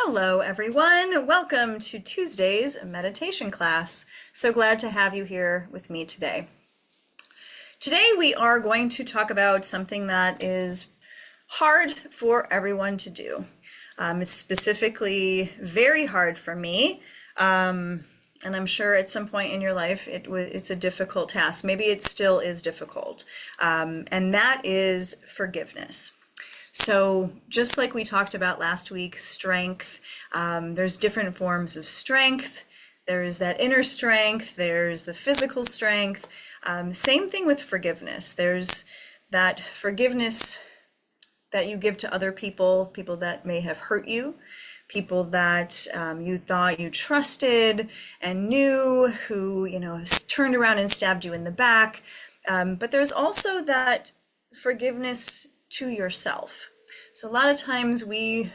Hello, everyone. Welcome to Tuesday's meditation class. So glad to have you here with me today. Today, we are going to talk about something that is hard for everyone to do. It's specifically very hard for me. And I'm sure at some point in your life it's a difficult task. Maybe it still is difficult. And that is forgiveness. So just like we talked about last week, strength, there's different forms of strength. There's that inner strength, there's the physical strength. Same thing with forgiveness. There's that forgiveness that you give to other people, people that may have hurt you, people that you thought you trusted and knew, who, turned around and stabbed you in the back. But there's also that forgiveness to yourself. So a lot of times we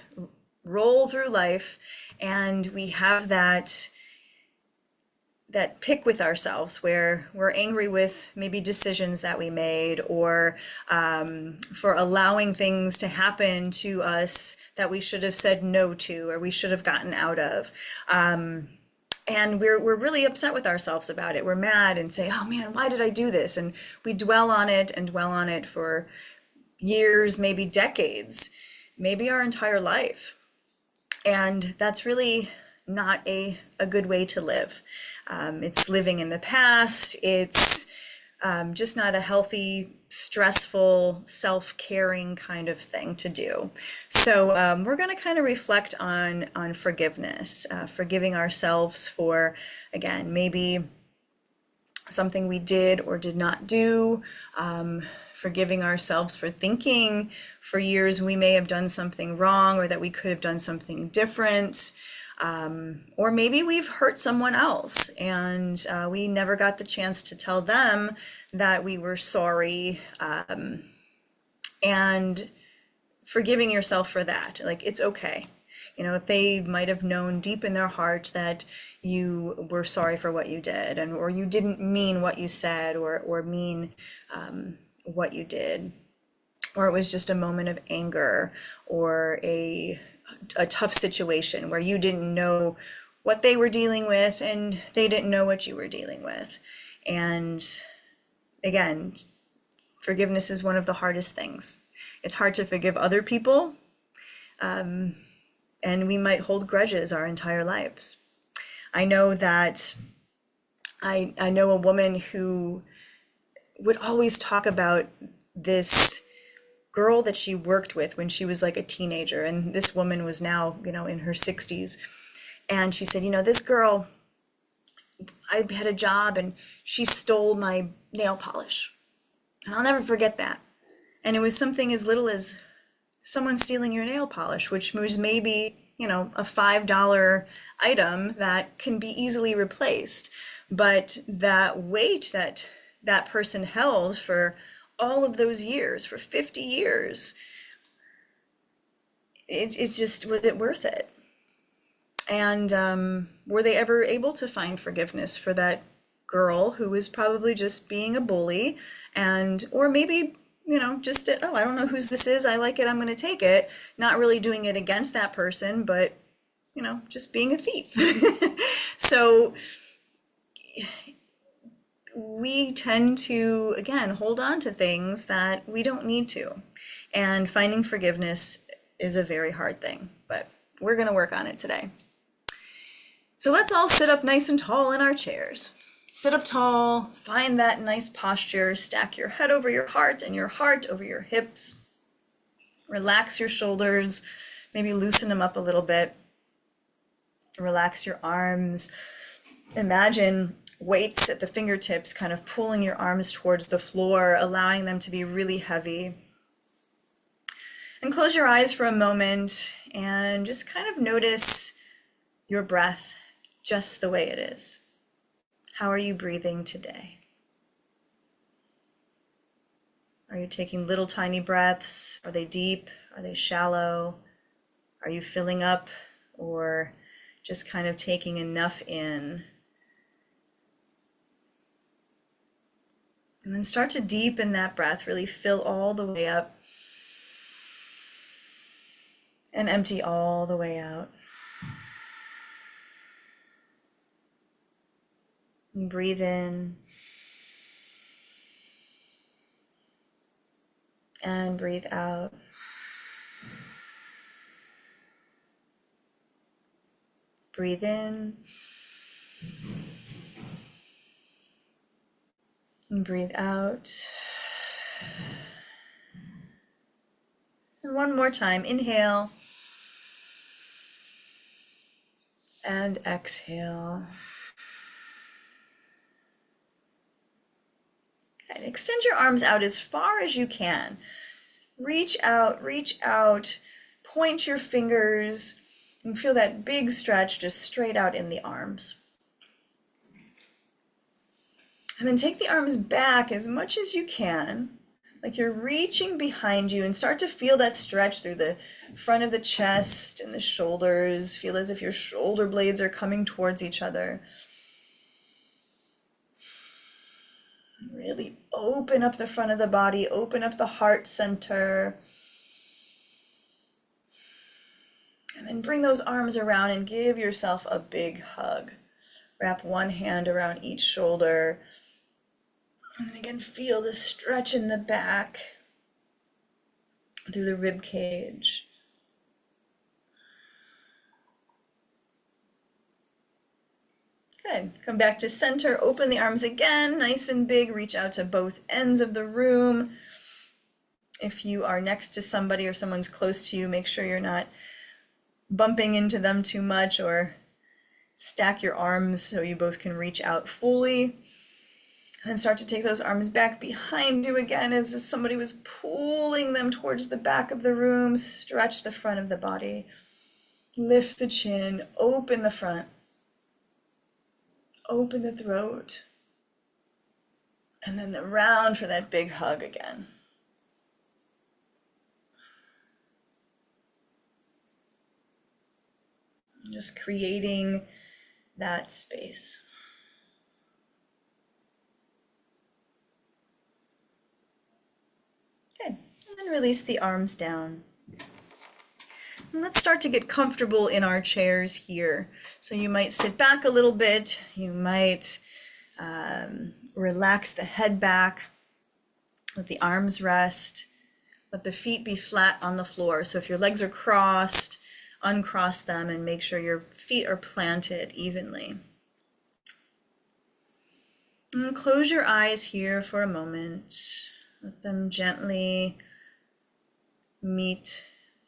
roll through life and we have that pick with ourselves where we're angry with maybe decisions that we made, or for allowing things to happen to us that we should have said no to, or we should have gotten out of. And we're really upset with ourselves about it. We're mad and say, oh man, why did I do this? And we dwell on it for years, maybe decades, maybe our entire life. And that's really not a good way to live. It's living in the past. It's just not a healthy, stressful, self-caring kind of thing to do. So we're going to kind of reflect on forgiveness, forgiving ourselves for, again, maybe something we did or did not do, forgiving ourselves for thinking for years we may have done something wrong, or that we could have done something different. Or maybe we've hurt someone else and we never got the chance to tell them that we were sorry, and forgiving yourself for that. Like, it's okay. If they might have known deep in their heart that you were sorry for what you did, or you didn't mean what you said, or mean what you did, or it was just a moment of anger, or a tough situation where you didn't know what they were dealing with and they didn't know what you were dealing with. And again, forgiveness is one of the hardest things. It's hard to forgive other people, and we might hold grudges our entire lives. I know that I know a woman who would always talk about this girl that she worked with when she was like a teenager, and this woman was now in her 60s, and she said, this girl, I had a job and she stole my nail polish, and I'll never forget that. And it was something as little as someone stealing your nail polish, which was maybe a $5 item that can be easily replaced, but that weight that person held for all of those years, for 50 years, it's just, was it worth it? And were they ever able to find forgiveness for that girl who was probably just being a bully, or maybe just, oh, I don't know whose this is, I like it, I'm going to take it, not really doing it against that person, but just being a thief. So we tend to, again, hold on to things that we don't need to. And finding forgiveness is a very hard thing, but we're going to work on it today. So let's all sit up nice and tall in our chairs. Sit up tall, find that nice posture, stack your head over your heart and your heart over your hips. Relax your shoulders, maybe loosen them up a little bit. Relax your arms. Imagine weights at the fingertips, kind of pulling your arms towards the floor, allowing them to be really heavy. And close your eyes for a moment and just kind of notice your breath just the way it is. How are you breathing today? Are you taking little tiny breaths? Are they deep? Are they shallow? Are you filling up, or just kind of taking enough in? And then start to deepen that breath, really fill all the way up and empty all the way out. And breathe in. And breathe out. Breathe in. And breathe out. And one more time, inhale. And exhale. And extend your arms out as far as you can. Reach out, point your fingers, and feel that big stretch just straight out in the arms. And then take the arms back as much as you can, like you're reaching behind you, and start to feel that stretch through the front of the chest and the shoulders. Feel as if your shoulder blades are coming towards each other. Really open up the front of the body, open up the heart center. And then bring those arms around and give yourself a big hug. Wrap one hand around each shoulder. And then again, feel the stretch in the back through the rib cage. Good. Come back to center. Open the arms again, nice and big. Reach out to both ends of the room. If you are next to somebody or someone's close to you, make sure you're not bumping into them too much, or stack your arms so you both can reach out fully. And then start to take those arms back behind you again as if somebody was pulling them towards the back of the room. Stretch the front of the body. Lift the chin, open the front. Open the throat. And then the round for that big hug again. Just creating that space. Good. And then release the arms down. And let's start to get comfortable in our chairs here. So you might sit back a little bit. You might relax the head back. Let the arms rest. Let the feet be flat on the floor. So if your legs are crossed, uncross them and make sure your feet are planted evenly. And close your eyes here for a moment. Let them gently meet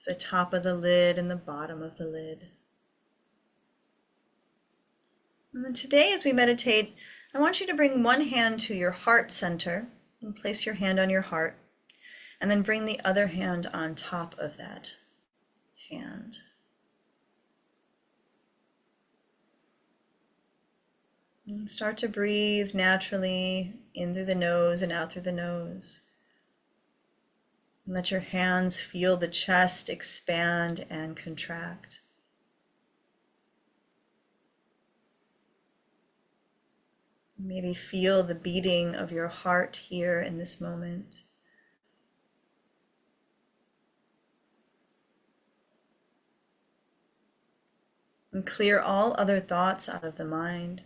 the top of the lid and the bottom of the lid. And then today, as we meditate, I want you to bring one hand to your heart center and place your hand on your heart, and then bring the other hand on top of that hand. And start to breathe naturally in through the nose and out through the nose. And let your hands feel the chest expand and contract. Maybe feel the beating of your heart here in this moment. And clear all other thoughts out of the mind.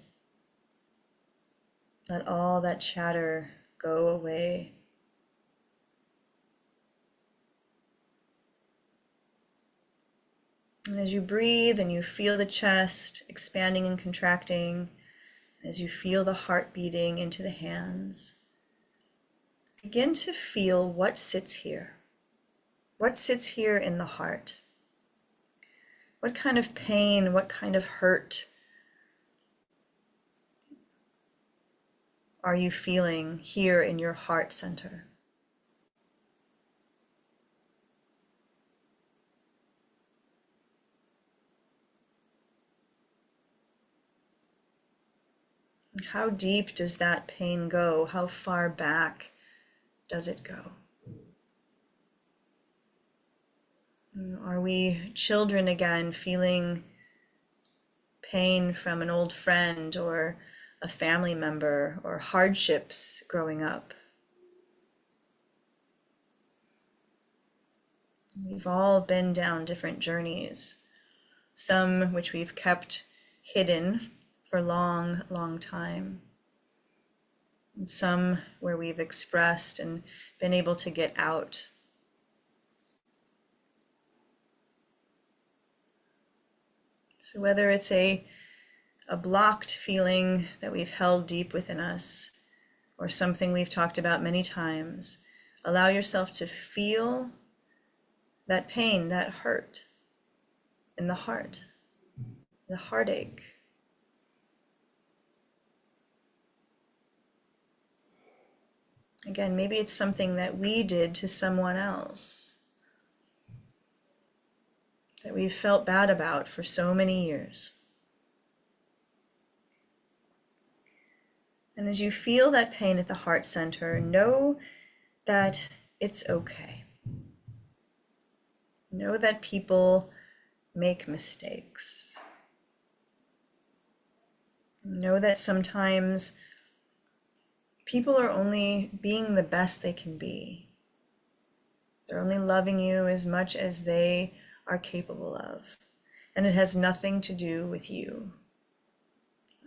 Let all that chatter go away. And as you breathe and you feel the chest expanding and contracting, as you feel the heart beating into the hands, begin to feel what sits here. What sits here in the heart? What kind of pain, what kind of hurt are you feeling here in your heart center? How deep does that pain go? How far back does it go? Are we children again, feeling pain from an old friend or a family member, or hardships growing up? We've all been down different journeys, some which we've kept hidden for a long, long time. and some where we've expressed and been able to get out. So whether it's a blocked feeling that we've held deep within us, or something we've talked about many times, allow yourself to feel that pain, that hurt in the heart, the heartache. Again, maybe it's something that we did to someone else that we've felt bad about for so many years. And as you feel that pain at the heart center, know that it's okay. Know that people make mistakes. Know that sometimes people are only being the best they can be. They're only loving you as much as they are capable of. And it has nothing to do with you,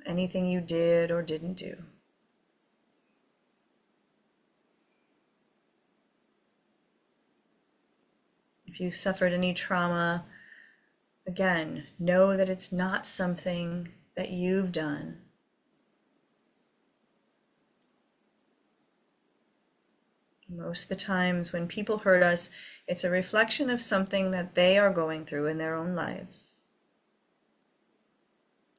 anything you did or didn't do. If you've suffered any trauma, again, know that it's not something that you've done. Most of the times when people hurt us, it's a reflection of something that they are going through in their own lives.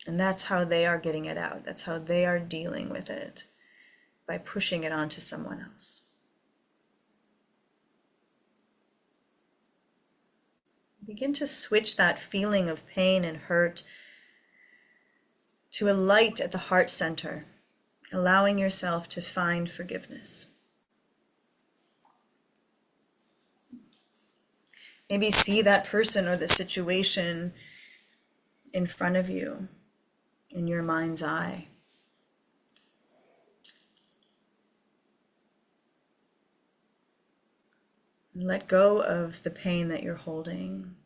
And that's how they are getting it out. That's how they are dealing with it, by pushing it onto someone else. Begin to switch that feeling of pain and hurt to a light at the heart center, allowing yourself to find forgiveness. Maybe see that person or the situation in front of you in your mind's eye. Let go of the pain that you're holding.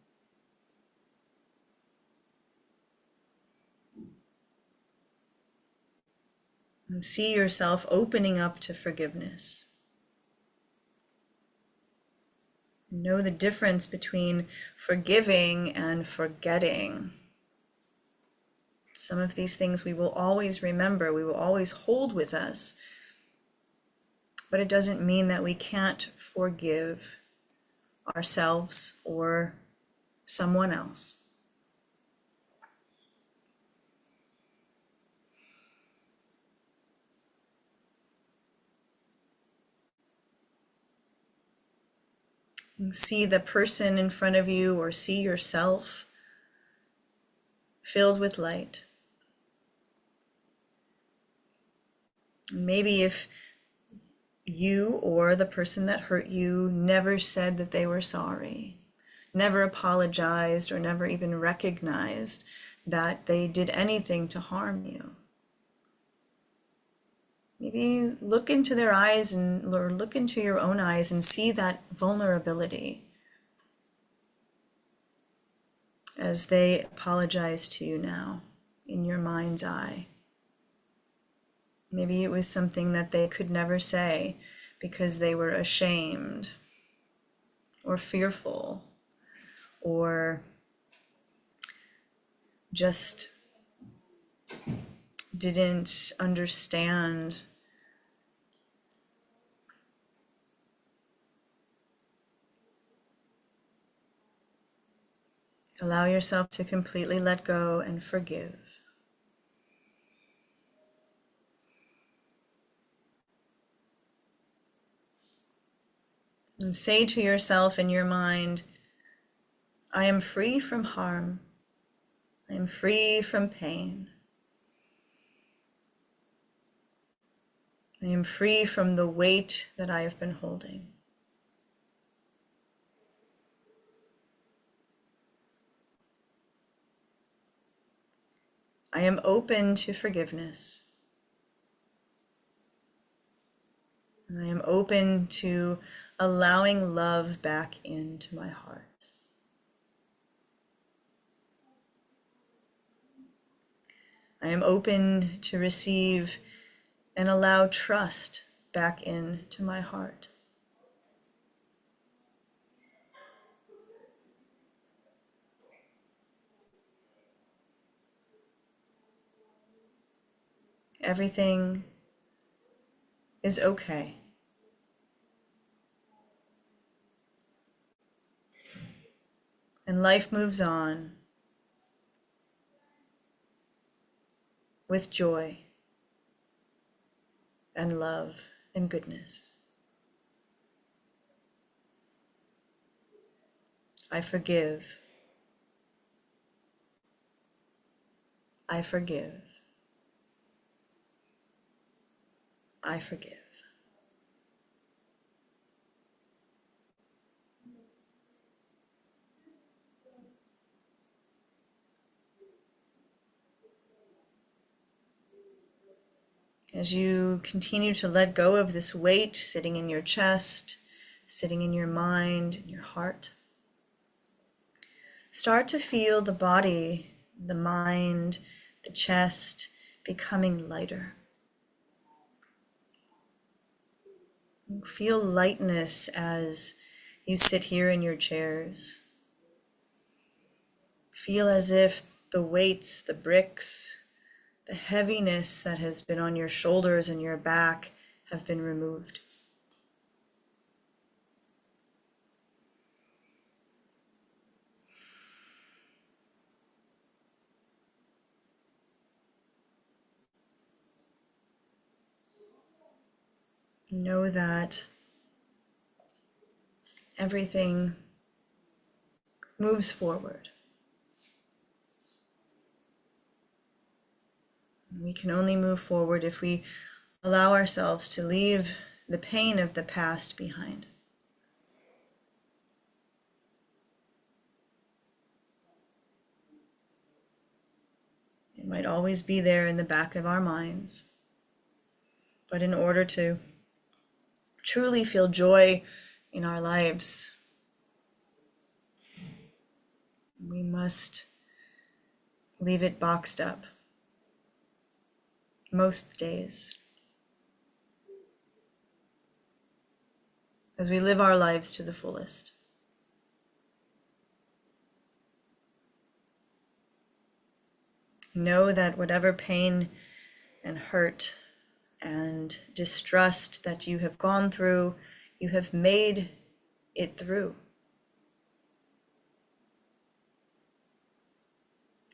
And see yourself opening up to forgiveness. Know the difference between forgiving and forgetting. Some of these things we will always remember, we will always hold with us, but it doesn't mean that we can't forgive ourselves or someone else. See the person in front of you or see yourself filled with light. Maybe if you or the person that hurt you never said that they were sorry, never apologized, or never even recognized that they did anything to harm you. Maybe look into their eyes or look into your own eyes and see that vulnerability as they apologize to you now in your mind's eye. Maybe it was something that they could never say because they were ashamed or fearful or just didn't understand. Allow yourself to completely let go and forgive. And say to yourself in your mind, I am free from harm. I am free from pain. I am free from the weight that I have been holding. I am open to forgiveness. And I am open to allowing love back into my heart. I am open to receive and allow trust back into my heart. Everything is okay. And life moves on with joy and love and goodness. I forgive. I forgive. I forgive. As you continue to let go of this weight sitting in your chest, sitting in your mind, in your heart, start to feel the body, the mind, the chest becoming lighter. Feel lightness as you sit here in your chairs. Feel as if the weights, the bricks, the heaviness that has been on your shoulders and your back have been removed. Know that everything moves forward. We can only move forward if we allow ourselves to leave the pain of the past behind. It might always be there in the back of our minds, but in order to truly feel joy in our lives, we must leave it boxed up most days as we live our lives to the fullest. Know that whatever pain and hurt and distrust that you have gone through, you have made it through.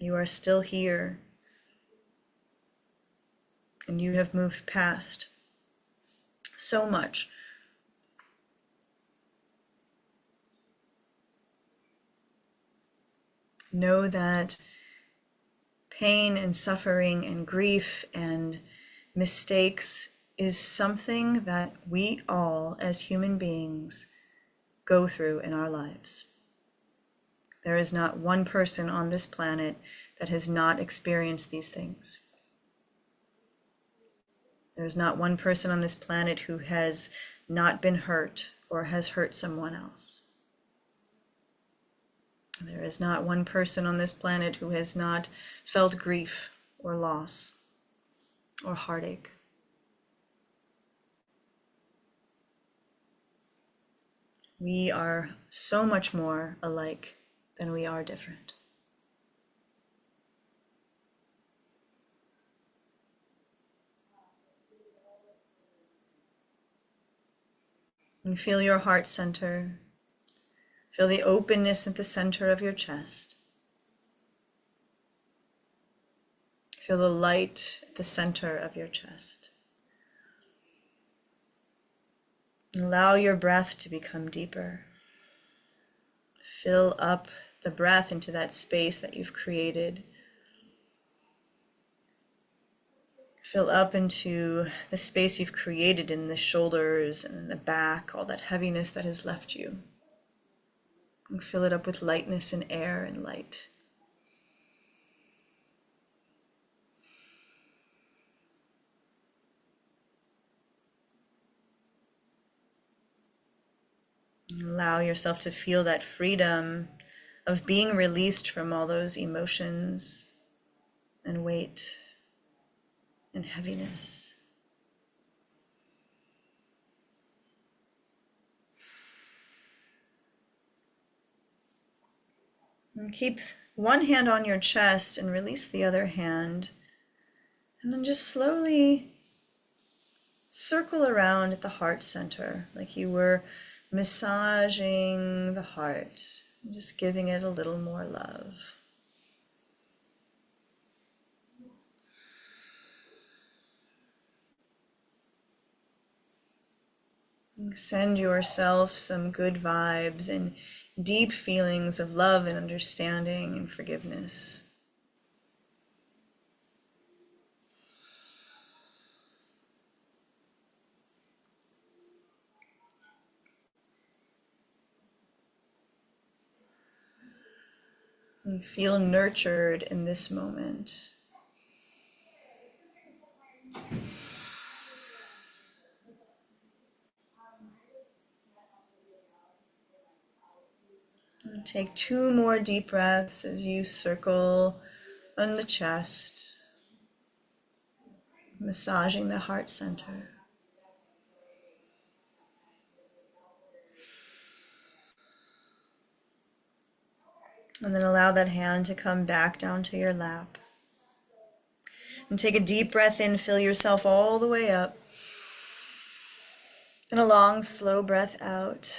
You are still here, and you have moved past so much. Know that pain and suffering and grief and mistakes is something that we all, as human beings, go through in our lives. There is not one person on this planet that has not experienced these things. There is not one person on this planet who has not been hurt or has hurt someone else. There is not one person on this planet who has not felt grief or loss or heartache. We are so much more alike than we are different. You feel your heart center. Feel the openness at the center of your chest. Feel the light at the center of your chest. Allow your breath to become deeper. Fill up the breath into that space that you've created. Fill up into the space you've created in the shoulders and in the back, all that heaviness that has left you. And fill it up with lightness and air and light. Allow yourself to feel that freedom of being released from all those emotions and weight and heaviness. And keep one hand on your chest and release the other hand. And then just slowly circle around at the heart center, like you were massaging the heart, just giving it a little more love. Send yourself some good vibes and deep feelings of love and understanding and forgiveness. And feel nurtured in this moment. And take 2 more deep breaths as you circle on the chest, massaging the heart center. And then allow that hand to come back down to your lap. And take a deep breath in, fill yourself all the way up. And a long, slow breath out.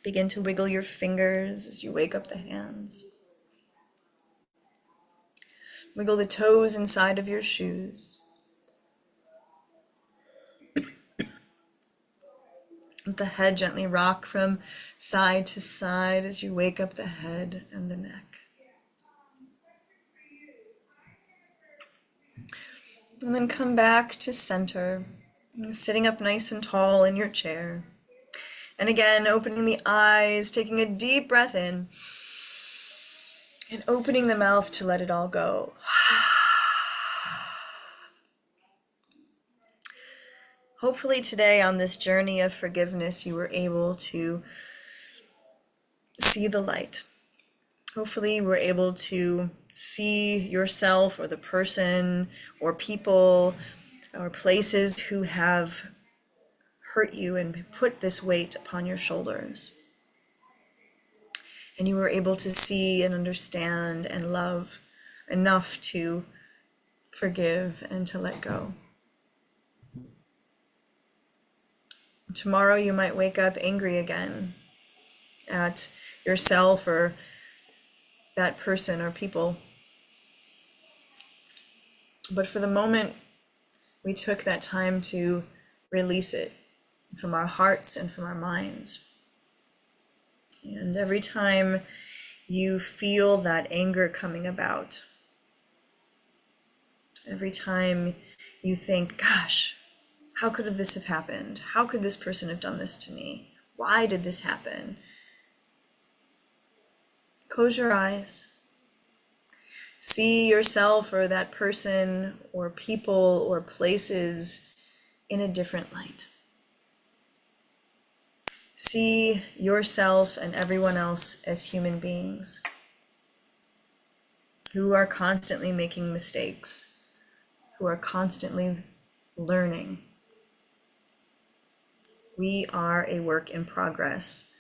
Begin to wiggle your fingers as you wake up the hands. Wiggle the toes inside of your shoes. Let the head gently rock from side to side as you wake up the head and the neck. And then come back to center, sitting up nice and tall in your chair. And again, opening the eyes, taking a deep breath in, and opening the mouth to let it all go. Hopefully today on this journey of forgiveness, you were able to see the light. Hopefully you were able to see yourself or the person or people or places who have hurt you and put this weight upon your shoulders. And you were able to see and understand and love enough to forgive and to let go. Tomorrow you might wake up angry again at yourself or that person or people. But for the moment, we took that time to release it from our hearts and from our minds. And every time you feel that anger coming about, every time you think, gosh, how could this have happened? How could this person have done this to me? Why did this happen? Close your eyes. See yourself or that person or people or places in a different light. See yourself and everyone else as human beings who are constantly making mistakes, who are constantly learning. We are a work in progress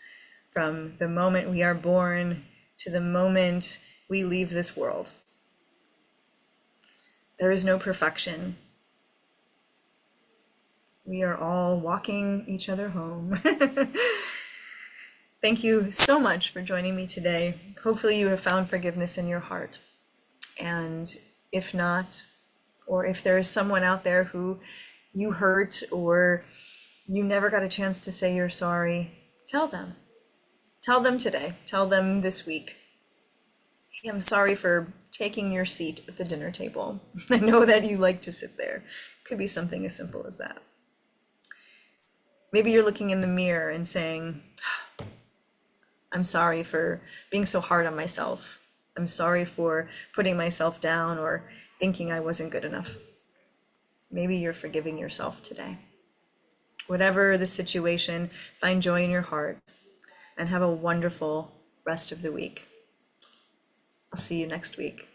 from the moment we are born to the moment we leave this world. There is no perfection. We are all walking each other home. Thank you so much for joining me today. Hopefully you have found forgiveness in your heart. And if not, or if there is someone out there who you hurt or you never got a chance to say you're sorry, tell them. Tell them today. Tell them this week. Hey, I'm sorry for taking your seat at the dinner table. I know that you like to sit there. Could be something as simple as that. Maybe you're looking in the mirror and saying, I'm sorry for being so hard on myself. I'm sorry for putting myself down or thinking I wasn't good enough. Maybe you're forgiving yourself today. Whatever the situation, find joy in your heart and have a wonderful rest of the week. I'll see you next week.